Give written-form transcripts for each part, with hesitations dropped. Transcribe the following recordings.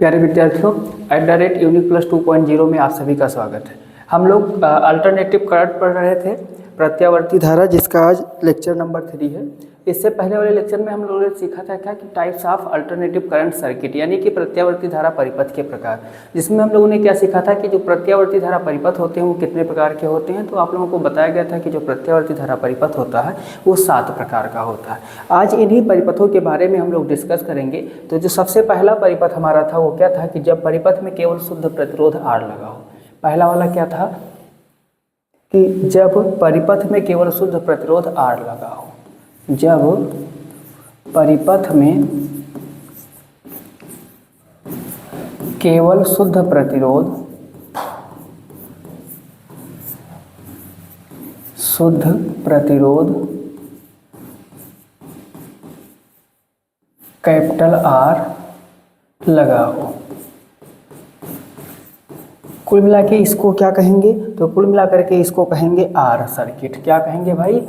प्यारे विद्यार्थियों, @UNIC+2.0 में आप सभी का स्वागत है। हम लोग अल्टरनेटिव करंट पढ़ रहे थे, प्रत्यावर्ती धारा, जिसका आज लेक्चर नंबर 3 है। इससे पहले वाले लेक्चर में हम लोगों ने सीखा था क्या कि types of alternative current circuit, यानी कि प्रत्यावर्ती धारा परिपथ के प्रकार, जिसमें हम लोगों ने क्या सीखा था कि जो प्रत्यावर्ती धारा परिपथ होते हैं वो कितने प्रकार के होते हैं। तो आप लोगों को बताया गया था कि जो प्रत्यावर्ती धारा परिपथ होता है वो 7 प्रकार का होता है। आज इन्हीं परिपथों के बारे में हम लोग डिस्कस करेंगे। तो जो सबसे पहला परिपथ हमारा था वो क्या था कि जब परिपथ में केवल शुद्ध प्रतिरोध R लगा हो। पहला वाला क्या था कि जब परिपथ में केवल शुद्ध प्रतिरोध R लगा हो। जब परिपथ में केवल शुद्ध प्रतिरोध कैपिटल R लगा हो। कुल मिला के इसको क्या कहेंगे? तो कुल मिला करके इसको कहेंगे R सर्किट। क्या कहेंगे भाई?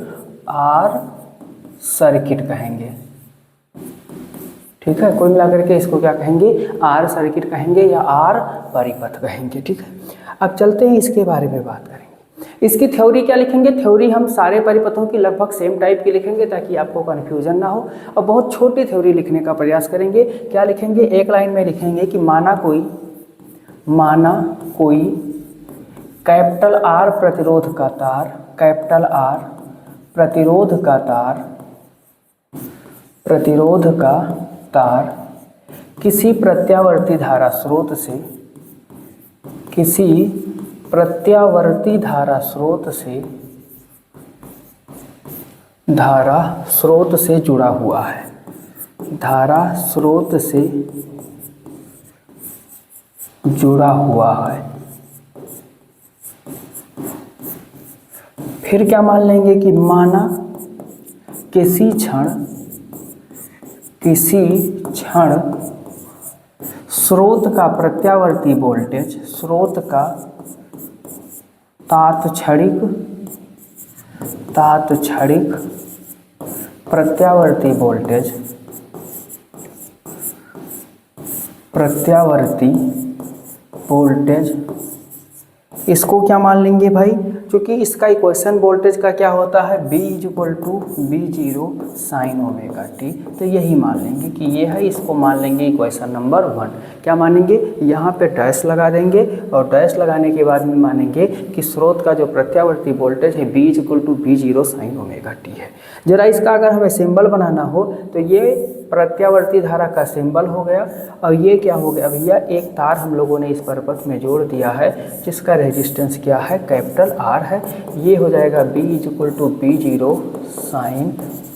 R सर्किट कहेंगे। ठीक है, कुल मिलाकर के इसको क्या कहेंगे? R सर्किट कहेंगे या R परिपथ कहेंगे। ठीक है, अब चलते हैं इसके बारे में बात करेंगे। इसकी थ्योरी क्या लिखेंगे? थ्योरी हम सारे परिपथों की लगभग सेम टाइप की लिखेंगे ताकि आपको कन्फ्यूजन ना हो, और बहुत छोटी थ्योरी लिखने का प्रयास करेंगे। क्या लिखेंगे? एक लाइन में लिखेंगे कि माना कोई कैपिटल R प्रतिरोध का तार, कैपिटल R प्रतिरोध का तार किसी प्रत्यावर्ती धारा स्रोत से जुड़ा हुआ है। धारा स्रोत से जुड़ा हुआ है। फिर क्या मान लेंगे कि माना किसी क्षण स्रोत का प्रत्यावर्ती वोल्टेज, स्रोत का तात्क्षणिक प्रत्यावर्ती वोल्टेज, इसको क्या मान लेंगे भाई? क्योंकि इसका इक्वेशन वोल्टेज का क्या होता है? B = V0 sin omega t। तो यही मान लेंगे कि ये है, इसको मान लेंगे इक्वेशन नंबर 1। क्या मानेंगे? यहाँ पे डैश लगा देंगे, और डैश लगाने के बाद में मानेंगे कि स्रोत का जो प्रत्यावर्ती वोल्टेज है B = V0 sin omega t है। जरा इसका अगर हमें सिंबल बनाना हो तो ये प्रत्यावर्ती धारा का सिंबल हो गया। और ये क्या हो गया भैया? एक तार हम लोगों ने इस परिपथ में जोड़ दिया है जिसका रेजिस्टेंस क्या है? कैपिटल R है। ये हो जाएगा B = V0 sin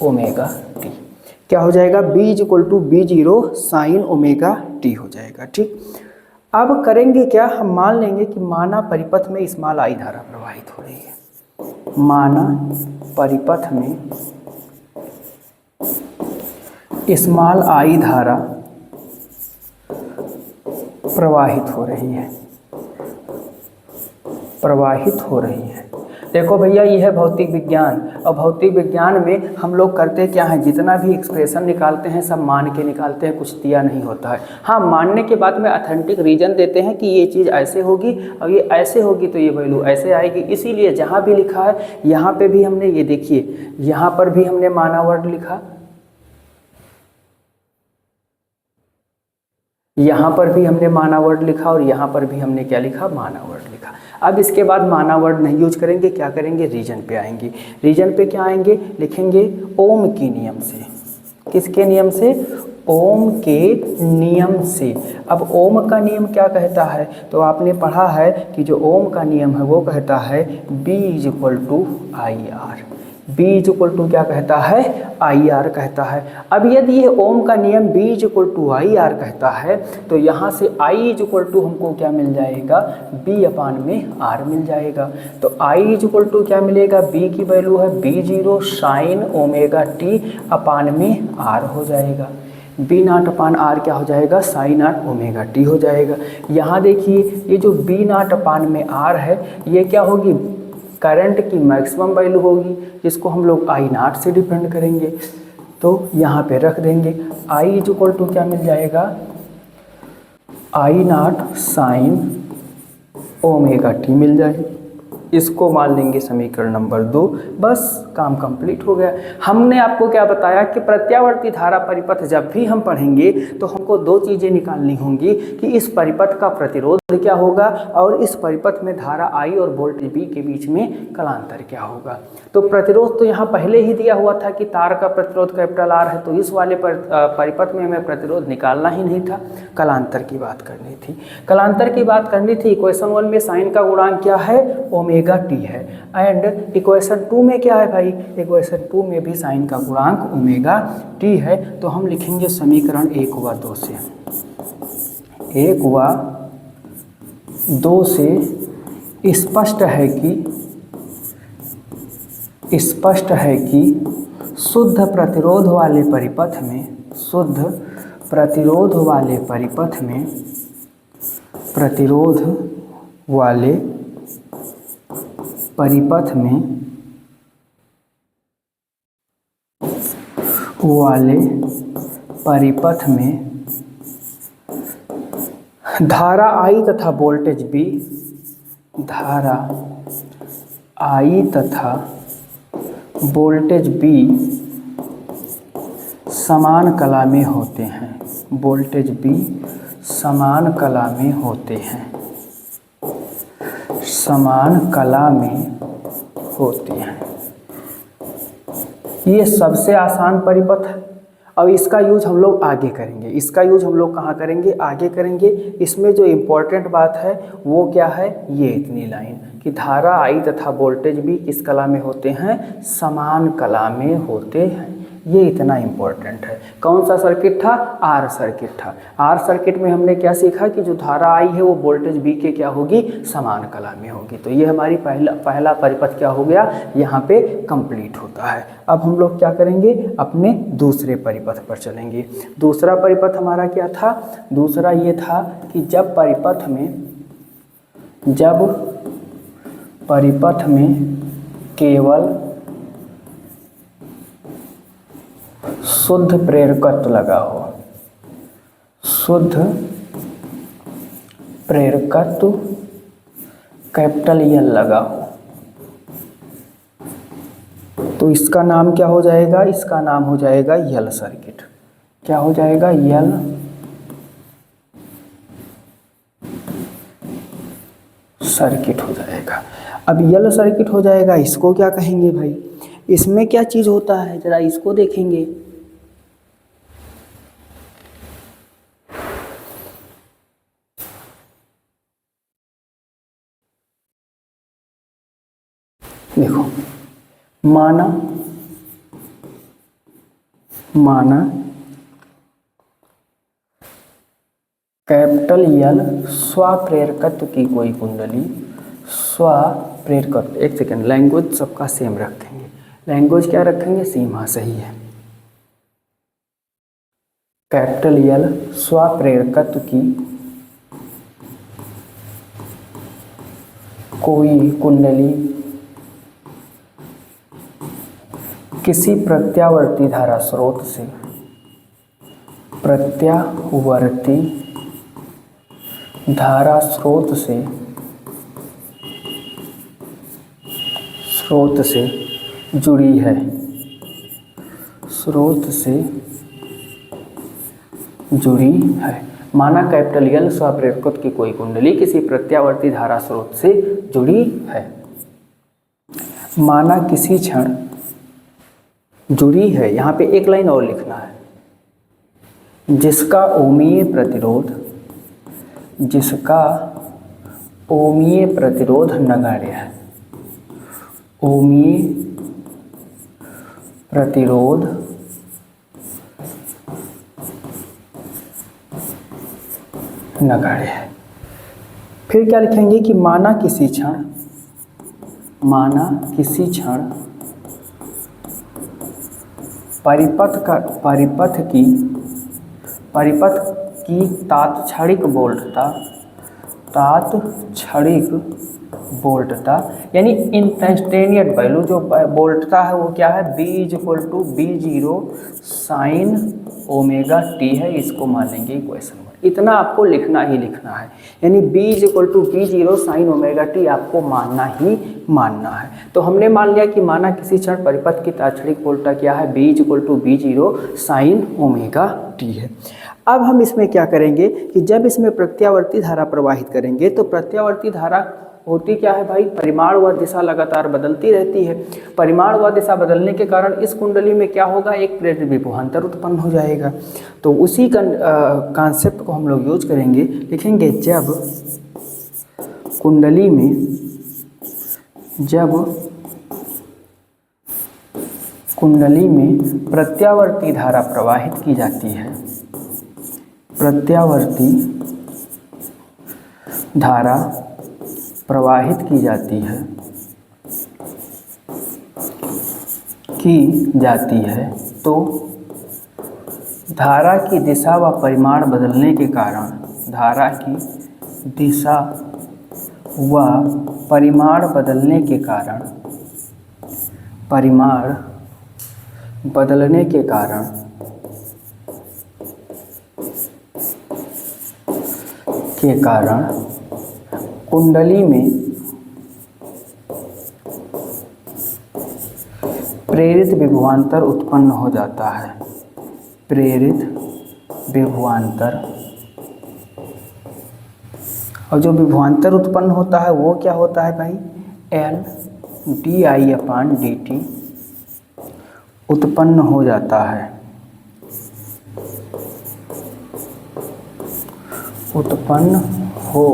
omega t। क्या हो जाएगा? B = V0 sin omega t हो जाएगा। ठीक, अब करेंगे क्या? हम मान लेंगे कि माना परिपथ में स्मॉल I धारा प्रवाहित हो रही है। माना परिपथ में स्मॉल I धारा प्रवाहित हो रही है। देखो भैया, ये है भौतिक विज्ञान, और भौतिक विज्ञान में हम लोग करते क्या हैं? जितना भी एक्सप्रेशन निकालते हैं सब मान के निकालते हैं, कुछ दिया नहीं होता है। हाँ, मानने के बाद में ऑथेंटिक रीजन देते हैं कि ये चीज़ ऐसे होगी और ये ऐसे होगी तो ये वैल्यू ऐसे आएगी। इसीलिए जहाँ भी लिखा है यहाँ पे भी हमने, ये देखिए, यहाँ पर भी हमने माना वर्ड लिखा, यहाँ पर भी हमने माना वर्ड लिखा, और यहाँ पर भी हमने क्या लिखा? माना वर्ड लिखा। अब इसके बाद माना वर्ड नहीं यूज करेंगे, क्या करेंगे? रीजन पे आएंगे। रीजन पे क्या आएंगे? लिखेंगे ओम के नियम से। किसके नियम से? ओम के नियम से। अब ओम का नियम क्या कहता है? तो आपने पढ़ा है कि जो ओम का नियम है वो कहता है B = IR। B = क्या कहता है? IR कहता है। अब यदि ये ओम का नियम B = IR कहता है तो यहाँ से I = हमको क्या मिल जाएगा? B/R मिल जाएगा। तो I = क्या मिलेगा? B की वैल्यू है V0 sin ओमेगा t/R हो जाएगा। B0/R क्या हो जाएगा? sin ओमेगा t हो जाएगा। यहाँ देखिए, ये जो B0/R है ये क्या होगी? करंट की मैक्सिमम वैल्यू होगी, जिसको हम लोग I0 से डिपेंड करेंगे। तो यहाँ पे रख देंगे I इक्वल टू क्या मिल जाएगा, I not sign omega T मिल जाएगी। इसको मान लेंगे समीकरण नंबर 2। बस काम कंप्लीट हो गया। हमने आपको क्या बताया कि प्रत्यावर्ती धारा परिपथ जब भी हम पढ़ेंगे तो हमको दो चीज़ें निकालनी होंगी कि इस परिपथ का प्रतिरोध क्या होगा और इस परिपथ में धारा I और वोल्टेज V के बीच में कलांतर क्या होगा। तो प्रतिरोध तो यहाँ पहले ही दिया हुआ था कि तार का प्रतिरोध कैपिटल R है, तो इस वाले परिपथ में हमें प्रतिरोध निकालना ही नहीं था, कलांतर की बात करनी थी। कलांतर की बात करनी थी। इक्वेशन 1 में साइन का गुणांक क्या है, ओमेगा टी है। एंड इक्वेशन 2 में क्या है भाई, इक्वेशन 2 में भी साइन का गुणांक ओमेगा टी है। तो हम लिखेंगे समीकरण 1 व 2 से, 1 व 2 से स्पष्ट है कि शुद्ध प्रतिरोध वाले परिपथ में, शुद्ध प्रतिरोध वाले परिपथ में, प्रतिरोध वाले परिपथ में, वाले परिपथ में धारा I तथा वोल्टेज V, धारा I तथा वोल्टेज V समान कला में होते हैं, वोल्टेज V समान कला में होते हैं, समान कला में होते हैं। ये सबसे आसान परिपथ है। अब इसका यूज हम लोग आगे करेंगे। इसका यूज हम लोग कहाँ करेंगे, आगे करेंगे। इसमें जो इम्पोर्टेंट बात है वो क्या है, ये इतनी लाइन कि धारा I तथा वोल्टेज भी किस कला में होते हैं, समान कला में होते हैं। ये इतना इम्पोर्टेंट है। कौन सा सर्किट था, आर सर्किट था। आर सर्किट में हमने क्या सीखा कि जो धारा I है वो वोल्टेज V के क्या होगी, समान कला में होगी। तो ये हमारी पहला परिपथ क्या हो गया, यहाँ पे कंप्लीट होता है। अब हम लोग क्या करेंगे, अपने दूसरे परिपथ पर चलेंगे। दूसरा परिपथ हमारा क्या था, दूसरा ये था कि जब परिपथ में केवल शुद्ध प्रेरकत्व लगा हो, शुद्ध प्रेरकत्व कैपिटल L लगा हो, तो इसका नाम क्या हो जाएगा, इसका नाम हो जाएगा L सर्किट। क्या हो जाएगा, L सर्किट हो जाएगा। अब L सर्किट हो जाएगा, इसको क्या कहेंगे भाई, इसमें क्या चीज होता है जरा इसको देखेंगे। देखो, माना कैपिटल L स्वप्रेरकत्व की कोई कुंडली, स्वप्रेरकत्व, एक सेकेंड, लैंग्वेज सबका सेम रखेंगे। लैंग्वेज क्या रखेंगे, सीमा सही है। कैपिटल L स्वप्रेरकत्व की कोई कुंडली किसी प्रत्यावर्ती धारा स्रोत से, प्रत्यावर्ती धारा स्रोत से जुड़ी है, स्रोत से जुड़ी है। माना कैपिटल L स्वप्रेरकत्व की कोई कुंडली किसी प्रत्यावर्ती धारा स्रोत से जुड़ी है। माना किसी क्षण जुड़ी है, यहाँ पे एक लाइन और लिखना है, जिसका ओमीय प्रतिरोध नगण्य है, ओमीय प्रतिरोध नगण्य है। फिर क्या लिखेंगे कि माना किसी क्षण परिपथ की तात्क्षणिक वोल्टता यानी इंस्टेंटेनियस वैल्यू जो वोल्टता है वो क्या है, B = B0 sine omega T है। इसको मान लेंगे इक्वेशन 1। इतना आपको लिखना ही लिखना है। यानी b = b0 sin ω t आपको मानना ही मानना है। तो हमने मान लिया कि माना किसी क्षण परिपथ की तात्क्षणिक पोलता क्या है, b = b0 sin ω t है। अब हम इसमें क्या करेंगे कि जब इसमें प्रत्यावर्ती धारा प्रवाहित करेंगे तो प्रत्यावर्ती धारा होती क्या है भाई, परिमाण व दिशा लगातार बदलती रहती है। परिमाण व दिशा बदलने के कारण इस कुंडली में क्या होगा, एक प्रेरित विभवांतर उत्पन्न हो जाएगा। तो उसी कॉन्सेप्ट को हम लोग यूज करेंगे, लिखेंगे जब कुंडली में प्रत्यावर्ती धारा प्रवाहित की जाती है, प्रत्यावर्ती धारा प्रवाहित की जाती है तो धारा की दिशा व परिमाण बदलने के कारण, धारा की दिशा व परिमाण बदलने के कारण, परिमाण बदलने के कारण कुंडली में प्रेरित विभवांतर उत्पन्न हो जाता है, प्रेरित विभवांतर। और जो विभवांतर उत्पन्न होता है वो क्या होता है भाई, L/dI/dt उत्पन्न हो जाता है, उत्पन्न हो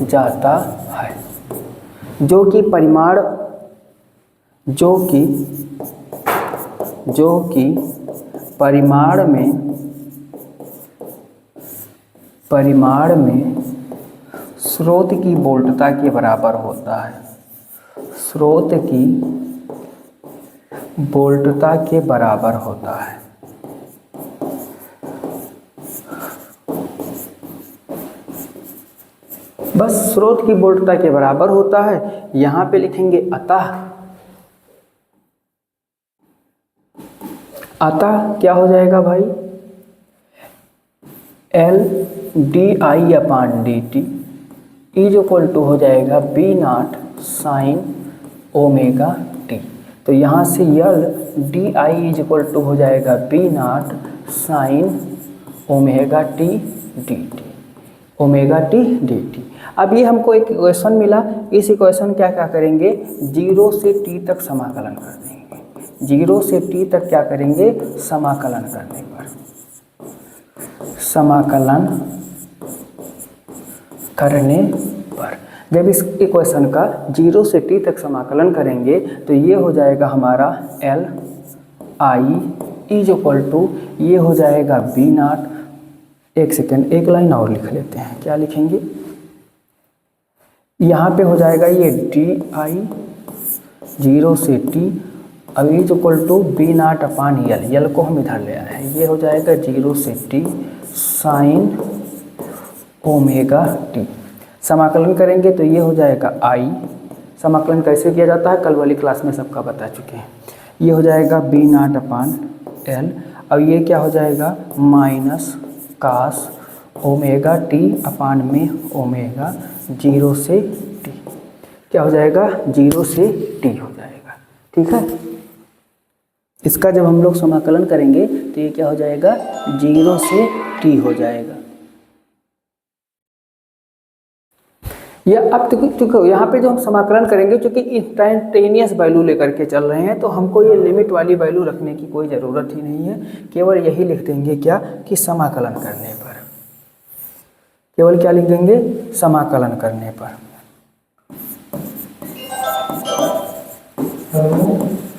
जाता है, जो कि परिमाण में स्रोत की वोल्टता के बराबर होता है, स्रोत की वोल्टता के बराबर होता है। बस स्रोत की वोल्टता के बराबर होता है। यहाँ पे लिखेंगे अतः क्या हो जाएगा भाई, L/dI/dt = हो जाएगा B0 sin ω/t। तो यहाँ से L/dI = हो जाएगा B0 sin ω/t/dt। अब ये हमको एक इक्वेशन मिला, इस इक्वेशन क्या करेंगे, 0 से t तक समाकलन कर देंगे, 0 से t तक क्या करेंगे, समाकलन करने पर, समाकलन करने पर जब इस इक्वेशन का 0 से t तक समाकलन करेंगे तो ये हो जाएगा हमारा L/I = ये हो जाएगा B0। एक सेकेंड, एक लाइन और लिख लेते हैं, क्या लिखेंगे, यहाँ पे हो जाएगा ये DI 0 से t, अब E = B0/L, L को हम इधर ले आए हैं, ये हो जाएगा 0 से t sin ω/t। समाकलन करेंगे तो ये हो जाएगा I, समाकलन कैसे किया जाता है कल वाली क्लास में सबका बता चुके हैं। ये हो जाएगा B0/L, अब ये क्या हो जाएगा माइनस cos ω/t/ω 0 से t, क्या हो जाएगा 0 से t हो जाएगा। ठीक है, इसका जब हम लोग समाकलन करेंगे तो ये क्या हो जाएगा 0 से t हो जाएगा। अब तो यहाँ पे जो हम समाकलन करेंगे, चूँकि इंस्टैंटेनियस वैल्यू लेकर के चल रहे हैं तो हमको ये लिमिट वाली वैल्यू रखने की कोई ज़रूरत ही नहीं है, केवल यही लिख देंगे क्या कि समाकलन करने पर, केवल क्या लिख देंगे, समाकलन करने पर,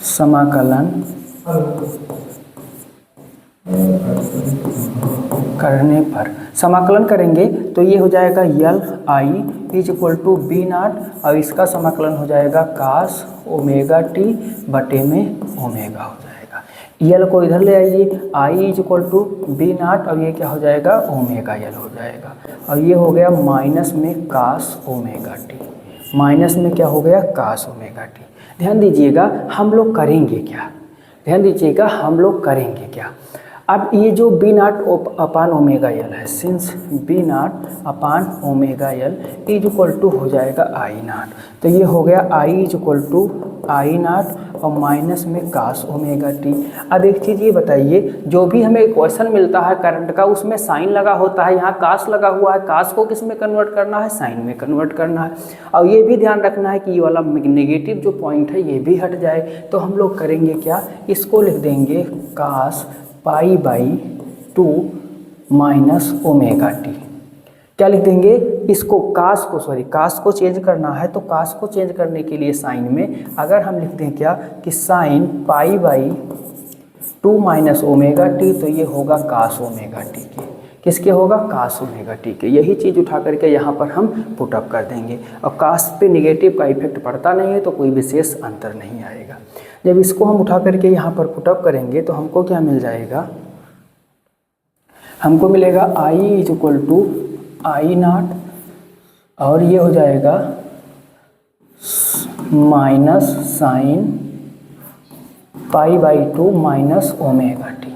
समाकलन करने पर समाकलन करेंगे तो ये हो जाएगा L/I = B0 और इसका समाकलन हो जाएगा cos ω/t/ω हो जाएगा। L को इधर ले आइए, I = B0 और ये क्या हो जाएगा ω/L हो जाएगा, और ये हो गया माइनस में cos ω/t, माइनस में क्या हो गया cos ω/t। ध्यान दीजिएगा हम लोग करेंगे क्या, ध्यान दीजिएगा हम लोग करेंगे क्या, अब ये जो B not upon omega L है, since B not upon omega L is equal to हो जाएगा आई नॉट, तो ये हो गया I is equal to I not और माइनस में कास ओमेगा टी। अब एक चीज़ ये बताइए, जो भी हमें इक्वेशन मिलता है करंट का उसमें साइन लगा होता है, यहाँ कास लगा हुआ है, कास को किस में कन्वर्ट करना है, साइन में कन्वर्ट करना है। और ये भी ध्यान रखना है कि ये वाला नेगेटिव जो पॉइंट है ये भी हट जाए, तो हम लोग करेंगे क्या, इसको लिख देंगे cos pi by 2 minus omega T. क्या लिख देंगे, इसको कास को चेंज करना है, तो कास को चेंज करने के लिए साइन में अगर हम लिख दें क्या कि sign pi by 2 minus omega T, तो ये होगा कास ओमेगा टी के, किसके होगा, कास ओमेगा टी के। यही चीज़ उठा करके यहाँ पर हम पुटअप कर देंगे, और कास पे निगेटिव का इफेक्ट पड़ता नहीं है तो कोई विशेष अंतर नहीं आएगा। जब इसको हम उठा करके यहाँ पर पुटअप करेंगे तो हमको क्या मिल जाएगा, हमको मिलेगा I is equal to I not और ये हो जाएगा minus sine pi by 2 minus omega T.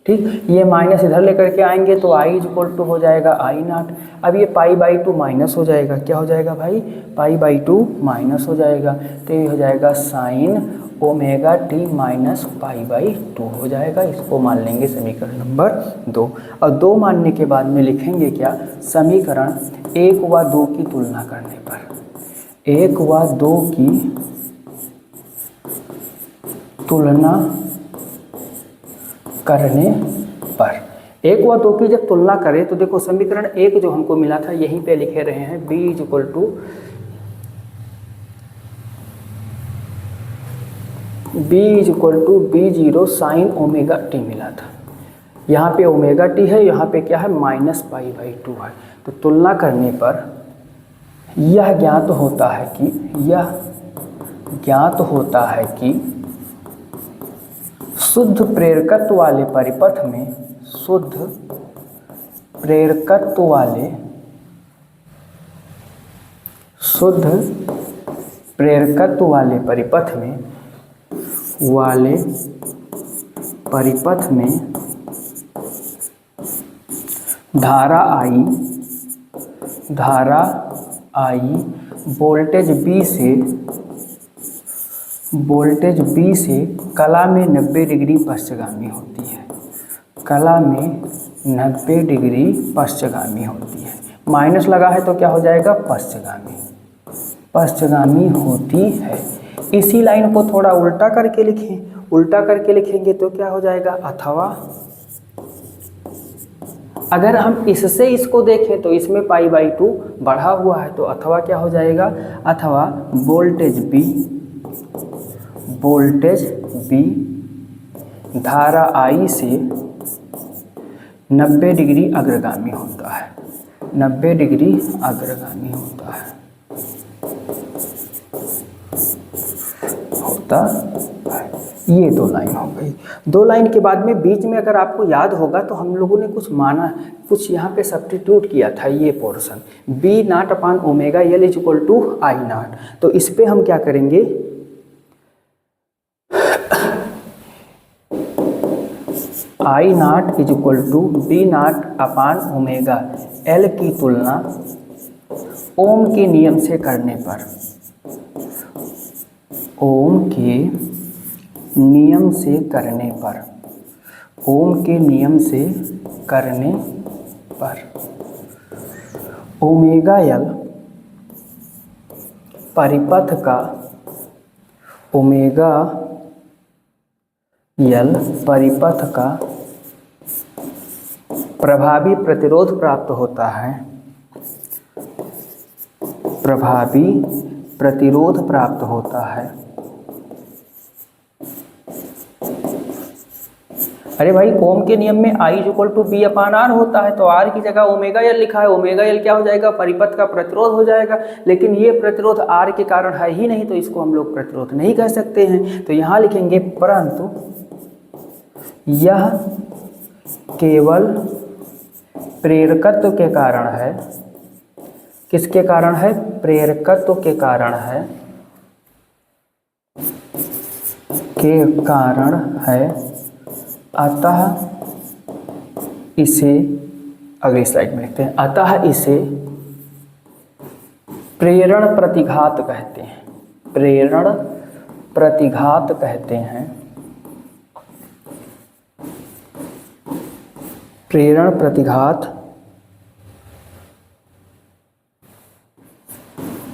ठीक, ये माइनस इधर लेकर के आएंगे तो आई इज इक्वल टू हो जाएगा आई नॉट। अब ये पाई बाई 2 माइनस हो जाएगा, क्या हो जाएगा भाई, पाई बाई 2 माइनस हो जाएगा, तो ये हो जाएगा sign omega T minus pi by 2 हो जाएगा। इसको मान लेंगे समीकरण नंबर 2, और 2 मानने के बाद में लिखेंगे क्या, समीकरण 1 व 2 की तुलना करने पर, 1 व 2 की तुलना करने पर, 1 व 2 की जब तुलना करें तो देखो समीकरण 1 जो हमको मिला था यहीं पे लिखे रहे हैं, b is equal to B0 sine omega t मिला था। यहाँ पे ओमेगा टी है, यहाँ पे क्या है, माइनस पाई बाई 2 है। तो तुलना करने पर यह ज्ञात होता है कि शुद्ध प्रेरकत्व वाले परिपथ में, शुद्ध प्रेरकत्व वाले परिपथ में धारा आई वोल्टेज B से कला में 90 डिग्री पश्चगामी होती है, कला में 90 डिग्री पश्चगामी होती है। माइनस लगा है तो क्या हो जाएगा, पश्चगामी होती है। इसी लाइन को थोड़ा उल्टा करके लिखें, उल्टा करके लिखेंगे तो क्या हो जाएगा, अथवा अगर हम इससे इसको देखें तो इसमें पाई बाई 2 बढ़ा हुआ है, तो अथवा क्या हो जाएगा, अथवा वोल्टेज B धारा I से 90 डिग्री अग्रगामी होता है, 90 डिग्री अग्रगामी होता है। ये 2 लाइन हो गई। 2 लाइन के बाद में बीच में अगर आपको याद होगा तो हम लोगों ने कुछ यहाँ पे सब्स्टिट्यूट किया था, ये portion B not upon omega L is equal to I not. तो इस पे हम क्या करेंगे, I not is equal to B not upon omega L की तुलना ओम के नियम से करने पर, ओम के नियम से करने पर, ओम के नियम से करने पर ओमेगा एल परिपथ का, ओमेगा एल परिपथ का प्रभावी प्रतिरोध प्राप्त होता है, प्रभावी प्रतिरोध प्राप्त होता है। अरे भाई ओम के नियम में I equal to V upon R होता है, तो आर की जगह ओमेगा एल लिखा है, ओमेगा एल क्या हो जाएगा, परिपथ का प्रतिरोध हो जाएगा। लेकिन ये प्रतिरोध आर के कारण है ही नहीं, तो इसको हम लोग प्रतिरोध नहीं कह सकते हैं। तो यहाँ लिखेंगे परंतु यह केवल प्रेरकत्व के कारण है, किसके कारण है, प्रेरकत्व के कारण है, अतः इसे अगली स्लाइड में लिखते हैं, अतः इसे प्रेरण प्रतिघात कहते हैं। प्रेरण प्रतिघात कहते हैं। प्रेरण प्रतिघात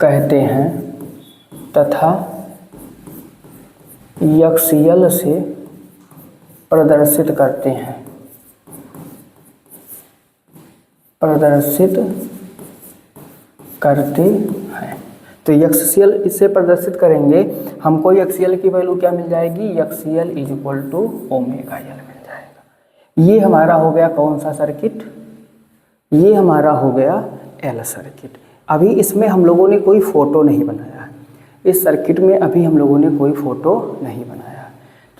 कहते हैं तथा यक्सियल से प्रदर्शित करते हैं। प्रदर्शित करते हैं। तो यक्सियल इससे प्रदर्शित करेंगे, हमको यक्सियल की वैल्यू क्या मिल जाएगी, axial is equal to omega L मिल जाएगा। ये हमारा हो गया कौन सा सर्किट, ये हमारा हो गया एल सर्किट। अभी इसमें हम लोगों ने कोई फ़ोटो नहीं बनाया है, इस सर्किट में अभी हम लोगों ने कोई फ़ोटो नहीं बनाया है।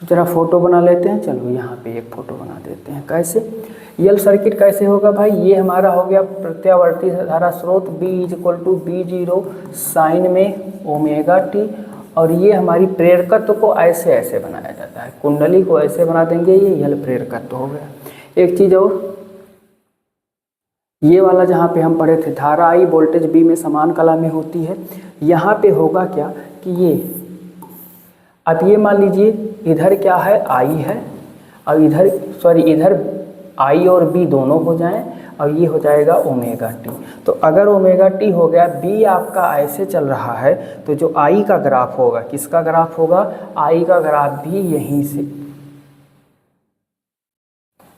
तो जरा फ़ोटो बना लेते हैं, चलो यहाँ पे एक फ़ोटो बना देते हैं। कैसे, एल सर्किट कैसे होगा भाई, ये हमारा हो गया प्रत्यावर्ती धारा स्रोत B is equal to B0 sine में ओमेगा टी, और ये हमारी प्रेरकत्व को ऐसे ऐसे बनाया जाता है, कुंडली को ऐसे बना देंगे, ये एल प्रेरकत्व हो गया। एक चीज़ और, ये वाला जहाँ पे हम पढ़े थे धारा I वोल्टेज B में समान कला में होती है, यहाँ पे होगा क्या कि ये, अब ये मान लीजिए इधर क्या है I है, और इधर इधर I और B दोनों हो जाएं, और ये हो जाएगा ओमेगा टी। तो अगर ओमेगा टी हो गया, B आपका ऐसे चल रहा है, तो जो I का ग्राफ होगा, किसका ग्राफ होगा, I का ग्राफ भी यहीं से,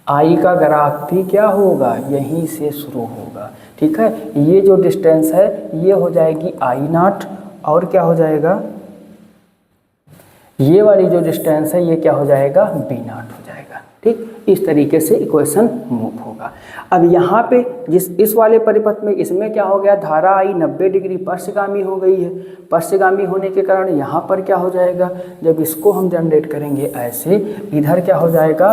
I का ग्राफ भी क्या होगा, यहीं से शुरू होगा। ठीक है, ये जो डिस्टेंस है ये हो जाएगी I0, और क्या हो जाएगा, ये वाली जो डिस्टेंस है ये क्या हो जाएगा, B0 हो जाएगा। ठीक, इस तरीके से इक्वेशन मूव होगा। अब यहाँ पे इस वाले परिपथ में इसमें क्या हो गया, धारा I 90 डिग्री पश्चगामी हो गई है। पश्चगामी होने के कारण यहाँ पर क्या हो जाएगा, जब इसको हम जनरेट करेंगे ऐसे, इधर क्या हो जाएगा,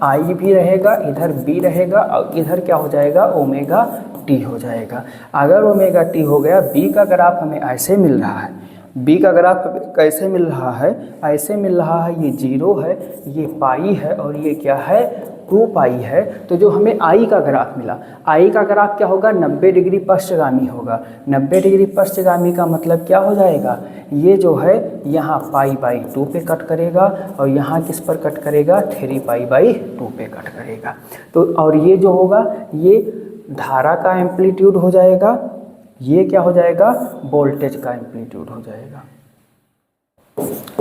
I भी रहेगा, इधर B रहेगा, और इधर क्या हो जाएगा, ओमेगा टी हो जाएगा। अगर ओमेगा टी हो गया, B का ग्राफ हमें ऐसे मिल रहा है, B का ग्राफ कैसे मिल रहा है, ऐसे मिल रहा है, ये 0 है, ये पाई है, और ये क्या है, 2 पाई है। तो जो हमें I का ग्राफ मिला, I का ग्राफ क्या होगा, 90 डिग्री पश्चगामी होगा। 90 डिग्री पश्चगामी का मतलब क्या हो जाएगा, ये जो है यहाँ π/2 पे कट करेगा, और यहाँ किस पर कट करेगा, 3π/2 पे कट करेगा। तो और ये जो होगा, ये धारा का एम्पलीट्यूड हो जाएगा, ये क्या हो जाएगा, वोल्टेज का एम्पलीट्यूड हो जाएगा,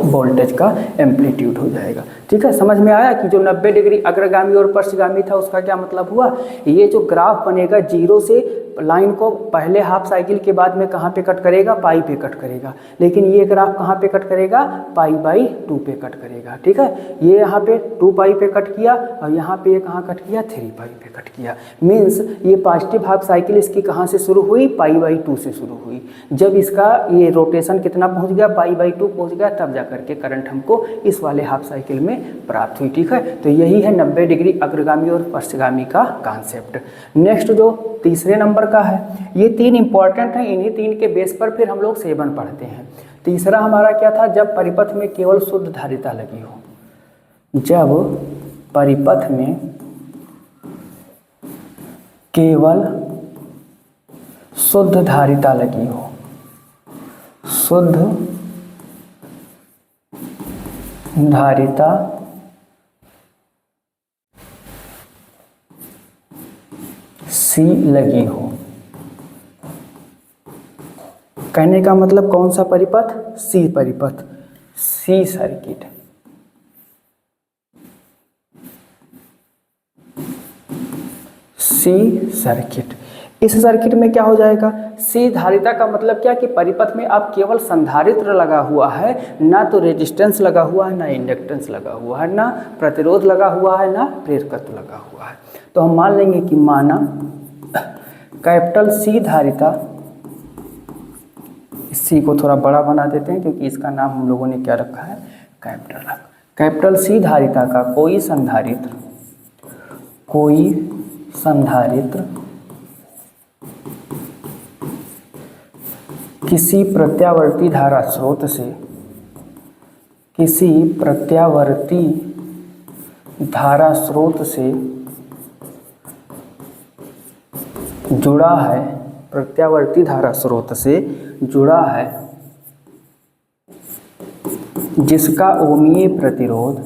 वोल्टेज का एम्पलीट्यूड हो जाएगा। ठीक है, समझ में आया कि जो 90 डिग्री अग्रगामी और पश्चगामी था उसका क्या मतलब हुआ, ये जो ग्राफ बनेगा 0 से लाइन को पहले हाफ साइकिल के बाद में कहाँ पे कट करेगा, पाई पे कट करेगा, लेकिन ये ग्राफ कहाँ पे कट करेगा, π/2 पे कट करेगा। ठीक है, ये यहाँ पे 2 पाई पे कट किया, और यहाँ पे ये कहाँ कट किया, 3 पाई पे कट किया। मीन्स ये पॉजिटिव हाफ साइकिल इसकी कहाँ से शुरू हुई, π/2 से शुरू हुई। जब इसका ये रोटेशन कितना पहुँच गया, π/2 पहुँच गया, तब जा करके करंट हमको इस वाले हाफ साइकिल में प्राप्त हुई। ठीक है, तो यही है 90 डिग्री अग्रगामी और पश्चगामी का कॉन्सेप्ट। नेक्स्ट जो तीसरे नंबर का है, ये 3 इंपॉर्टेंट है, इन्हीं 3 के बेस पर फिर हम लोग सेवन पढ़ते हैं। तीसरा हमारा क्या था, जब परिपथ में केवल शुद्ध धारिता लगी हो। जब परिपथ में केवल शुद्ध धारिता लगी हो, शुद्ध धारिता C लगी हो। कहने का मतलब कौन सा परिपथ, C परिपथ, C सर्किट। C सर्किट, इस सर्किट में क्या हो जाएगा, C धारिता का मतलब क्या कि परिपथ में अब केवल संधारित्र लगा हुआ है, ना तो रेजिस्टेंस लगा हुआ है, ना इंडक्टेंस लगा हुआ है, ना प्रतिरोध लगा हुआ है, ना प्रेरकत्व लगा हुआ है। तो हम मान लेंगे कि माना कैपिटल C धारिता, इस C को थोड़ा बड़ा बना देते हैं क्योंकि इसका नाम हम लोगों ने क्या रखा है, कैपिटल रखा। कैपिटल C धारिता का कोई संधारित्र किसी प्रत्यावर्ती धारा स्रोत से, किसी प्रत्यावर्ती धारा स्रोत से जुड़ा है, प्रत्यावर्ती धारा स्रोत से जुड़ा है, जिसका ओमीय प्रतिरोध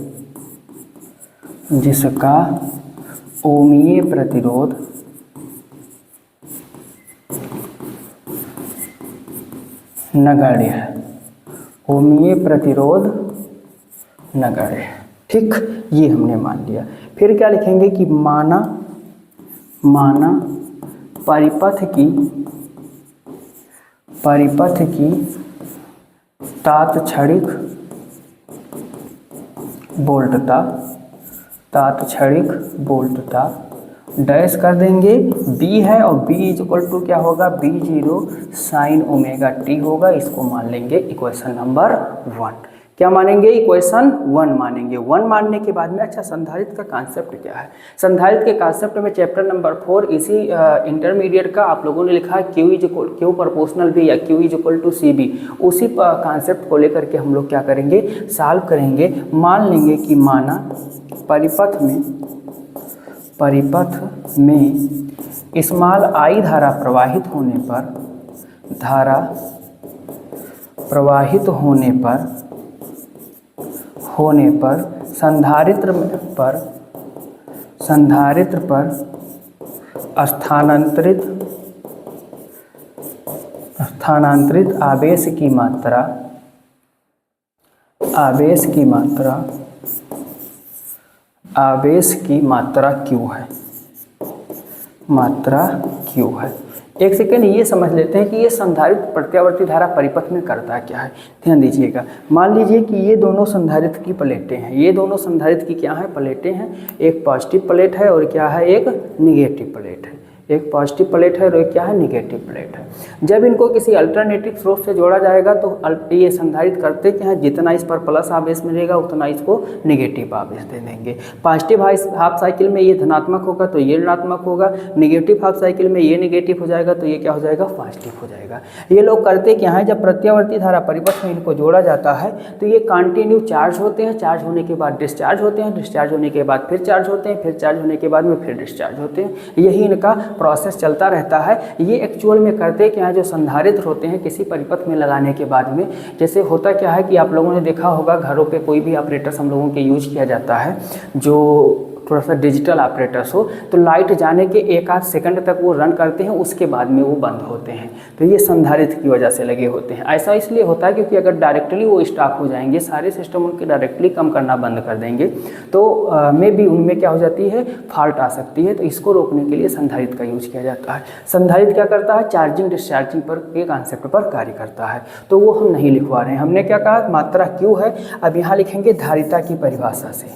नगण्य है, ओमीय प्रतिरोध नगण्य है। ठीक, ये हमने मान लिया। फिर क्या लिखेंगे कि माना परिपथ की तात्क्षणिक बोल्टता डैश कर देंगे, बी है और बी इज इक्वल टू क्या होगा, B0 साइन ओमेगा टी होगा। इसको मान लेंगे इक्वेशन नंबर 1। क्या मानेंगे, इक्वेशन 1 मानेंगे। 1 मानने के बाद में अच्छा संधारित्र का कॉन्सेप्ट क्या है। संधारित्र के कॉन्सेप्ट में चैप्टर नंबर 4 इसी इंटरमीडिएट का आप लोगों ने लिखा है Q प्रोपोर्शनल बी या Q is equal to CB। उसी कॉन्सेप्ट को लेकर के हम लोग क्या करेंगे, सॉल्व करेंगे। मान लेंगे कि माना परिपथ में स्मॉल आई धारा प्रवाहित होने पर संधारित्र पर स्थानांतरित आवेश की मात्रा Q है। एक सेकेंड ये समझ लेते हैं कि ये संधारित्र प्रत्यावर्ती धारा परिपथ में करता क्या है। ध्यान दीजिएगा, मान लीजिए कि ये दोनों संधारित्र की प्लेटें हैं, ये दोनों संधारित्र की क्या है, प्लेटें हैं। एक पॉजिटिव प्लेट है और क्या है, एक निगेटिव प्लेट है। एक पॉजिटिव प्लेट है और एक क्या है, निगेटिव प्लेट है। जब इनको किसी अल्टरनेटिव स्रोत से जोड़ा जाएगा तो ये संधारित्र करते क्या है, जितना इस पर प्लस आवेश मिलेगा उतना इसको निगेटिव आवेश दे देंगे। पॉजिटिव हाफ साइकिल में ये धनात्मक होगा तो ये ऋणात्मक होगा, निगेटिव हाफ साइकिल में ये निगेटिव हो जाएगा तो ये क्या हो जाएगा, पॉजिटिव हो जाएगा। ये लोग करते क्या है, जब प्रत्यावर्ती धारा परिपथ में इनको जोड़ा जाता है तो ये कंटिन्यू चार्ज होते हैं, चार्ज होने के बाद डिस्चार्ज होते हैं, डिस्चार्ज होने के बाद फिर चार्ज होते हैं, फिर चार्ज होने के बाद में फिर डिस्चार्ज होते हैं। यही इनका प्रोसेस चलता रहता है। ये एक्चुअल में करते क्या है, जो संधारित्र होते हैं किसी परिपथ में लगाने के बाद में, जैसे होता क्या है कि आप लोगों ने देखा होगा घरों पे कोई भी ऑपरेटर्स हम लोगों के यूज किया जाता है जो थोड़ा सा डिजिटल ऑपरेटर्स हो, तो लाइट जाने के 1-8 सेकंड तक वो रन करते हैं, उसके बाद में वो बंद होते हैं। तो ये संधारित्र की वजह से लगे होते हैं। ऐसा इसलिए होता है क्योंकि अगर डायरेक्टली वो स्टॉप हो जाएंगे, सारे सिस्टम उनके डायरेक्टली कम करना बंद कर देंगे तो मे बी उनमें क्या हो जाती है, फॉल्ट आ सकती है। तो इसको रोकने के लिए संधारित्र का यूज किया जाता है। संधारित्र क्या करता है, चार्जिंग डिस्चार्जिंग पर के कॉन्सेप्ट पर कार्य करता है। तो वो हम नहीं लिखवा रहे हैं, हमने क्या कहा, मात्रा क्यू है। अब यहाँ लिखेंगे धारिता की परिभाषा से।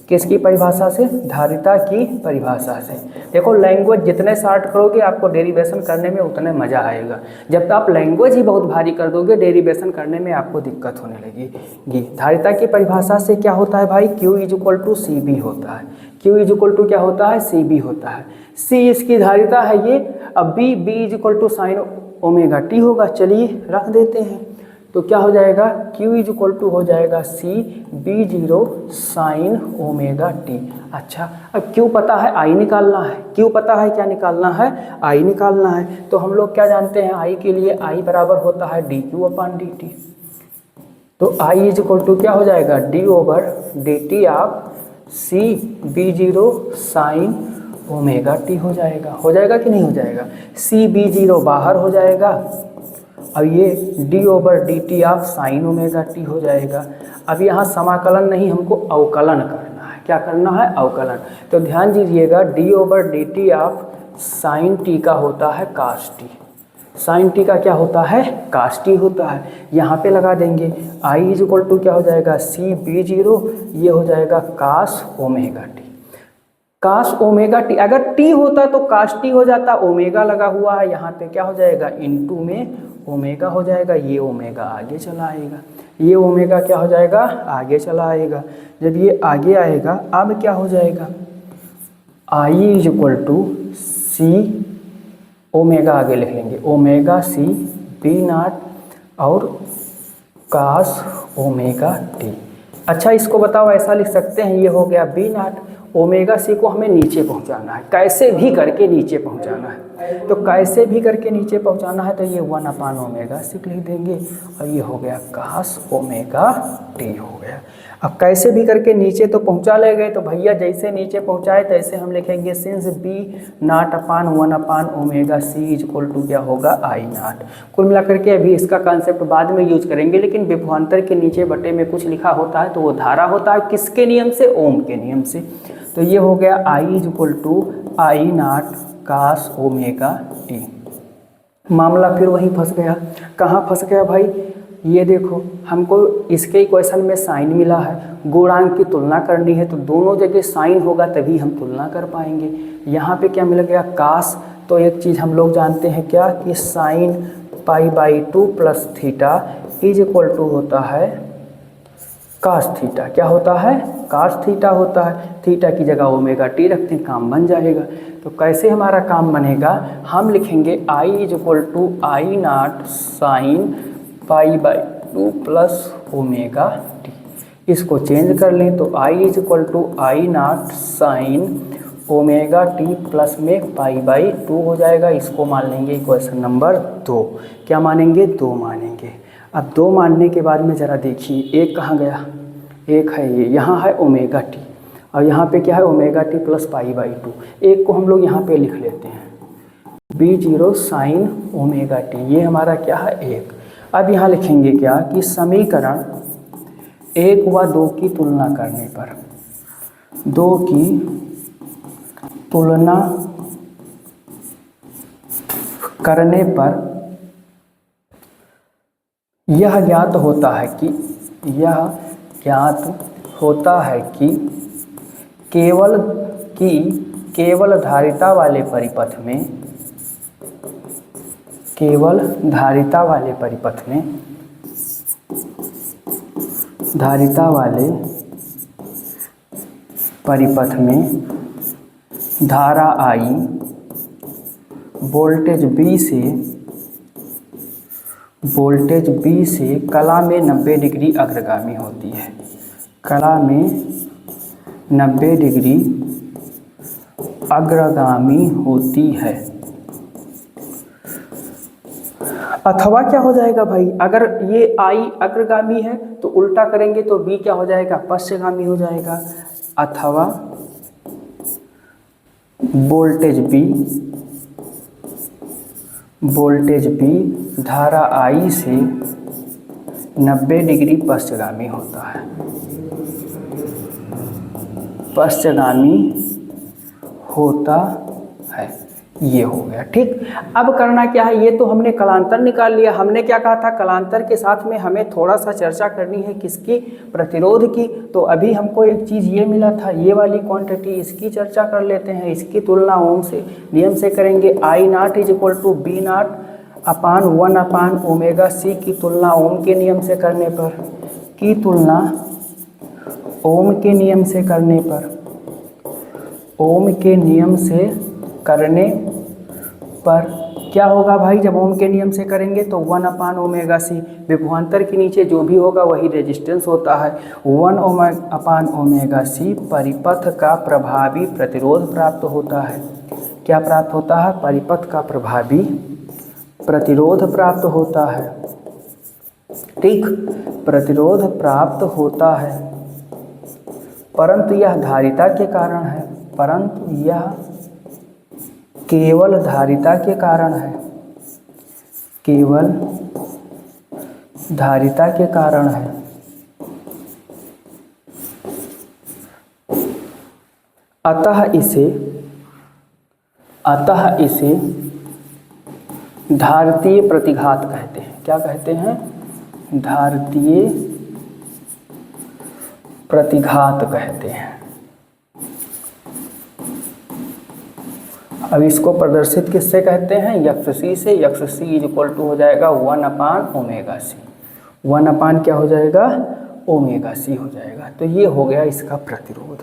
किसकी परिभाषा से, धारिता की परिभाषा से। देखो लैंग्वेज जितने शार्ट करोगे आपको डेरिवेशन करने में उतने मज़ा आएगा। जब तक आप लैंग्वेज ही बहुत भारी कर दोगे डेरिवेशन करने में आपको दिक्कत होने लगेगी। धारिता की परिभाषा से क्या होता है भाई, Q is equal to CB होता है। Q इज इक्वल टू क्या होता है, CB होता है। C इसकी धारिता है ये। अब B is equal to sine omega t होगा। चलिए रख देते हैं, तो क्या हो जाएगा, Q इज इक्वल टू हो जाएगा CB0 साइन ओमेगा टी। अच्छा, अब Q पता है, I निकालना है। Q पता है, क्या निकालना है, I निकालना है। तो हम लोग क्या जानते हैं, I के लिए I बराबर होता है dQ/dt। तो I इज इक्वल टू क्या हो जाएगा, d/dt of CB0 sign omega T हो जाएगा। हो जाएगा कि नहीं हो जाएगा, CB0 बाहर हो जाएगा। अब ये d/dt of sine omega T हो जाएगा। अब यहाँ समाकलन नहीं, हमको अवकलन करना है। क्या करना है, अवकलन। तो ध्यान दीजिएगा, d/dt ऑफ साइन टी का होता है कास टी। साइन टी का क्या होता है, कास टी होता है। यहाँ पे लगा देंगे I इज इक्वल टू क्या हो जाएगा, CB0, ये हो जाएगा cos omega t. Cos omega t, अगर टी होता तो कास टी हो जाता, ओमेगा लगा हुआ है यहाँ पे, क्या हो जाएगा, इनटू में ओमेगा हो जाएगा। ये ओमेगा आगे चला आएगा, ये ओमेगा क्या हो जाएगा, आगे चला आएगा। जब ये आगे आएगा अब क्या हो जाएगा, I is equal to C, omega आगे लिख लेंगे, ओमेगा C B0 और कास ओमेगा टी। अच्छा इसको बताओ, ऐसा लिख सकते हैं, ये हो गया B0। ओमेगा C को हमें नीचे पहुंचाना है, कैसे भी करके नीचे पहुंचाना है। तो कैसे भी करके नीचे पहुंचाना है तो ये 1/ω6 लिख देंगे और ये हो गया cos ω हो गया। अब कैसे भी करके नीचे तो पहुंचा ले गए, तो भैया जैसे नीचे पहुंचाए तैसे हम लिखेंगे सिंस B0/1/ω/c क्या होगा I0। कुल मिलाकर के अभी इसका कॉन्सेप्ट बाद में यूज करेंगे, लेकिन विभवांतर के नीचे बटे में कुछ लिखा होता है तो वो धारा होता है किसके नियम से, ओम के नियम से। तो ये हो गया I I0 cos ω। मामला फिर वहीं फंस गया। कहाँ फंस गया भाई, ये देखो हमको इसके इक्वेशन में साइन मिला है, गुणांक की तुलना करनी है तो दोनों जगह साइन होगा तभी हम तुलना कर पाएंगे। यहाँ पे क्या मिल गया कास, तो एक चीज़ हम लोग जानते हैं क्या कि sine π/2 plus theta is equal to होता है कास थीटा। क्या होता है, कास थीटा होता है। थीटा की जगह ω/t रखते हैं, काम बन जाएगा। तो कैसे हमारा काम बनेगा, हम लिखेंगे I = I0 sign π/2 plus ω/t। इसको चेंज कर लें तो I = I0 sign ω/t plus में π/2 हो जाएगा। इसको मान लेंगे इक्वेशन नंबर 2। क्या मानेंगे, 2 मानेंगे। अब 2 मानने के बाद में ज़रा देखिए एक कहाँ गया, एक है ये, यहाँ है ω/t और यहाँ पे क्या है ω/t प्लस π/2। एक को हम लोग यहाँ पे लिख लेते हैं B0 साइन ω/t, ये हमारा क्या है एक। अब यहाँ लिखेंगे क्या कि समीकरण 1 व 2 की तुलना करने पर, 2 की तुलना करने पर यह ज्ञात होता है कि केवल धारिता वाले परिपथ में धारा I वोल्टेज B से कला में 90 डिग्री अग्रगामी होती है। कला में 90 डिग्री अग्रगामी होती है। अथवा क्या हो जाएगा भाई, अगर ये I अग्रगामी है तो उल्टा करेंगे तो B क्या हो जाएगा, पश्चगामी हो जाएगा। अथवा वोल्टेज B धारा I से 90 डिग्री पश्चगामी होता है, ये हो गया। ठीक, अब करना क्या है, ये तो हमने कलांतर निकाल लिया। हमने क्या कहा था, कलांतर के साथ में हमें थोड़ा सा चर्चा करनी है किसकी, प्रतिरोध की। तो अभी हमको एक चीज़ ये मिला था, ये वाली क्वांटिटी, इसकी चर्चा कर लेते हैं। इसकी तुलना ओम से नियम से करेंगे। I0 = B0/1/ω/c की तुलना ओम के नियम से करने पर क्या होगा भाई, जब ओम के नियम से करेंगे तो 1/ω/c, विभवांतर के नीचे जो भी होगा वही रेजिस्टेंस होता है। 1/ω/c परिपथ का प्रभावी प्रतिरोध प्राप्त होता है। क्या प्राप्त होता है, परिपथ का प्रभावी प्रतिरोध प्राप्त होता है। ठीक, प्रतिरोध प्राप्त होता है, परंतु यह धारिता के कारण है, केवल धारिता के कारण है, अतः इसे धारितीय प्रतिघात कहते हैं। क्या कहते हैं, धारितीय प्रतिघात कहते हैं। अब इसको प्रदर्शित किससे कहते हैं, यक्ष से। यक्ष = हो जाएगा 1/ω/c। 1/ क्या हो जाएगा, ω/c हो जाएगा। तो ये हो गया इसका प्रतिरोध।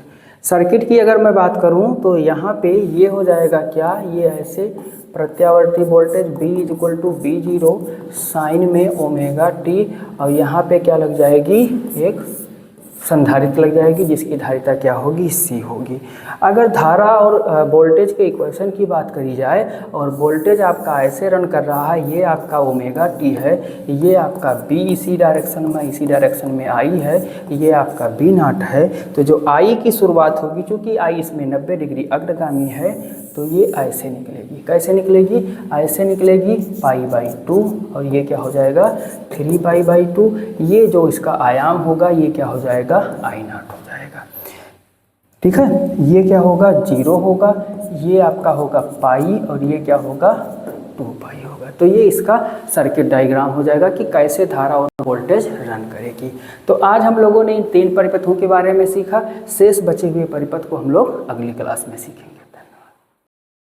सर्किट की अगर मैं बात करूं तो यहाँ पे ये हो जाएगा क्या, ये ऐसे प्रत्यावर्ती वोल्टेज B = B0 साइन में ω/t और यहाँ पे क्या लग जाएगी, एक संधारित्र लग जाएगी जिसकी धारिता क्या होगी, C होगी। अगर धारा और वोल्टेज के इक्वेशन की बात करी जाए और वोल्टेज आपका ऐसे रन कर रहा है, ये आपका ओमेगा टी है, ये आपका B इसी डायरेक्शन में I है, ये आपका B नॉट है। तो जो I की शुरुआत होगी, चूँकि I इसमें 90 डिग्री अग्रगामी है, तो ये ऐसे निकलेगी। कैसे निकलेगी? ऐसे निकलेगी π/2 और ये क्या हो जाएगा 3π/2। ये जो इसका आयाम होगा ये क्या हो जाएगा I0 हो जाएगा। ठीक है, ये क्या होगा 0 होगा, ये आपका होगा पाई और ये क्या होगा 2π होगा। तो ये इसका सर्किट डायग्राम हो जाएगा कि कैसे धारा और वोल्टेज रन करेगी। तो आज हम लोगों ने इन 3 परिपथों के बारे में सीखा। शेष बचे हुए परिपथ को हम लोग अगली क्लास में सीखेंगे।